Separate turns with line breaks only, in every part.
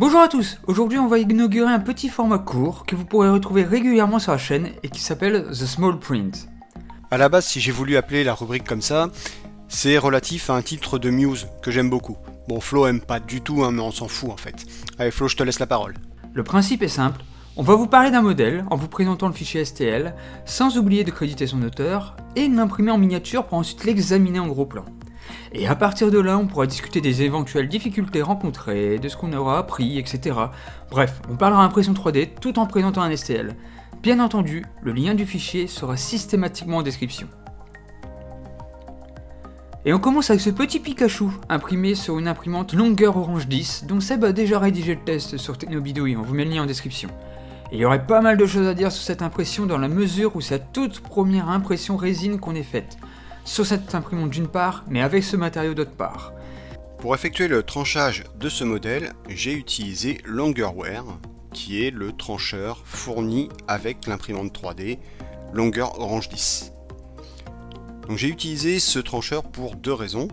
Bonjour à tous, aujourd'hui on va inaugurer un petit format court que vous pourrez retrouver régulièrement sur la chaîne et qui s'appelle The Small Print.
À la base, si j'ai voulu appeler la rubrique comme ça, c'est relatif à un titre de Muse que j'aime beaucoup. Bon, Flo aime pas du tout, mais on s'en fout en fait. Allez Flo, je te laisse la parole.
Le principe est simple, on va vous parler d'un modèle en vous présentant le fichier STL, sans oublier de créditer son auteur, et de l'imprimer en miniature pour ensuite l'examiner en gros plan. Et à partir de là, on pourra discuter des éventuelles difficultés rencontrées, de ce qu'on aura appris, etc. Bref, on parlera impression 3D tout en présentant un STL. Bien entendu, le lien du fichier sera systématiquement en description. Et on commence avec ce petit Pikachu, imprimé sur une imprimante Longer Orange 10, dont Seb a déjà rédigé le test sur Technobidouille, on vous met le lien en description. Et il y aurait pas mal de choses à dire sur cette impression dans la mesure où c'est la toute première impression résine qu'on ait faite. Sur cette imprimante d'une part, mais avec ce matériau d'autre part.
Pour effectuer le tranchage de ce modèle, j'ai utilisé Longerware, qui est le trancheur fourni avec l'imprimante 3D Longer Orange 10. Donc j'ai utilisé ce trancheur pour deux raisons.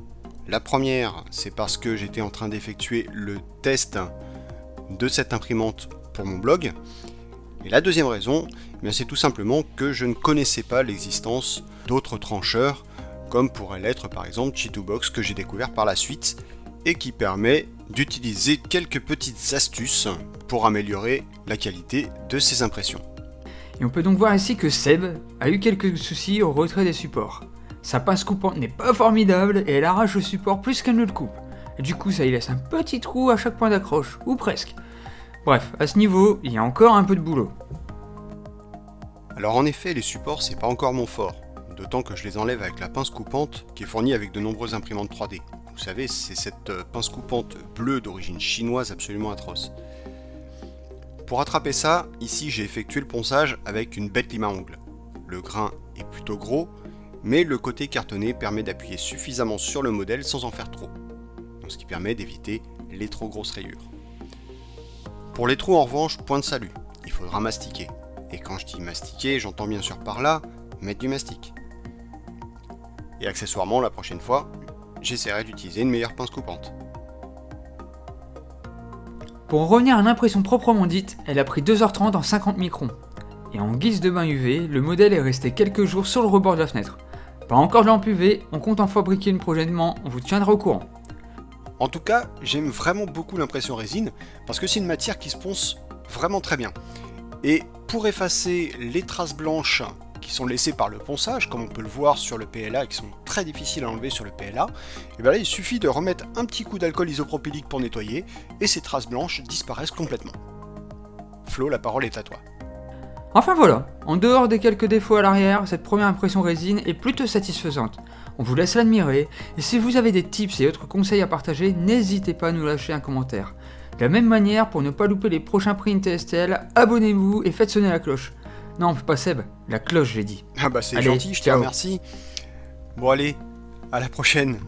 La première, c'est parce que j'étais en train d'effectuer le test de cette imprimante pour mon blog. Et la deuxième raison, c'est tout simplement que je ne connaissais pas l'existence d'autres trancheurs, comme pourrait l'être par exemple Chitubox que j'ai découvert par la suite et qui permet d'utiliser quelques petites astuces pour améliorer la qualité de ces impressions.
Et on peut donc voir ici que Seb a eu quelques soucis au retrait des supports. Sa pince coupante n'est pas formidable et elle arrache le support plus qu'elle ne le coupe. Et du coup ça y laisse un petit trou à chaque point d'accroche, ou presque. Bref, à ce niveau, il y a encore un peu de boulot.
Alors en effet, les supports c'est pas encore mon fort. D'autant que je les enlève avec la pince coupante qui est fournie avec de nombreuses imprimantes 3D. Vous savez, c'est cette pince coupante bleue d'origine chinoise absolument atroce. Pour rattraper ça, ici j'ai effectué le ponçage avec une bête lime à ongles. Le grain est plutôt gros, mais le côté cartonné permet d'appuyer suffisamment sur le modèle sans en faire trop. Donc, ce qui permet d'éviter les trop grosses rayures. Pour les trous en revanche, point de salut, il faudra mastiquer. Et quand je dis mastiquer, j'entends bien sûr par là mettre du mastic. Et accessoirement, la prochaine fois, j'essaierai d'utiliser une meilleure pince coupante.
Pour en revenir à l'impression proprement dite, elle a pris 2h30 en 50 microns. Et en guise de bain UV, le modèle est resté quelques jours sur le rebord de la fenêtre. Pas encore de lampe UV, on compte en fabriquer une prochainement, on vous tiendra au courant.
En tout cas, j'aime vraiment beaucoup l'impression résine, parce que c'est une matière qui se ponce vraiment très bien. Et pour effacer les traces blanches qui sont laissées par le ponçage, comme on peut le voir sur le PLA, et qui sont très difficiles à enlever sur le PLA, et bien là il suffit de remettre un petit coup d'alcool isopropylique pour nettoyer, et ces traces blanches disparaissent complètement. Flo, la parole est à toi.
Enfin voilà, en dehors des quelques défauts à l'arrière, cette première impression résine est plutôt satisfaisante. On vous laisse l'admirer, et si vous avez des tips et autres conseils à partager, n'hésitez pas à nous lâcher un commentaire. De la même manière, pour ne pas louper les prochains prints STL, abonnez-vous et faites sonner la cloche. Non, pas Seb, la cloche j'ai dit.
Ah bah c'est
Allez,
gentil, je te
ciao.
remercie. Bon allez, à la prochaine.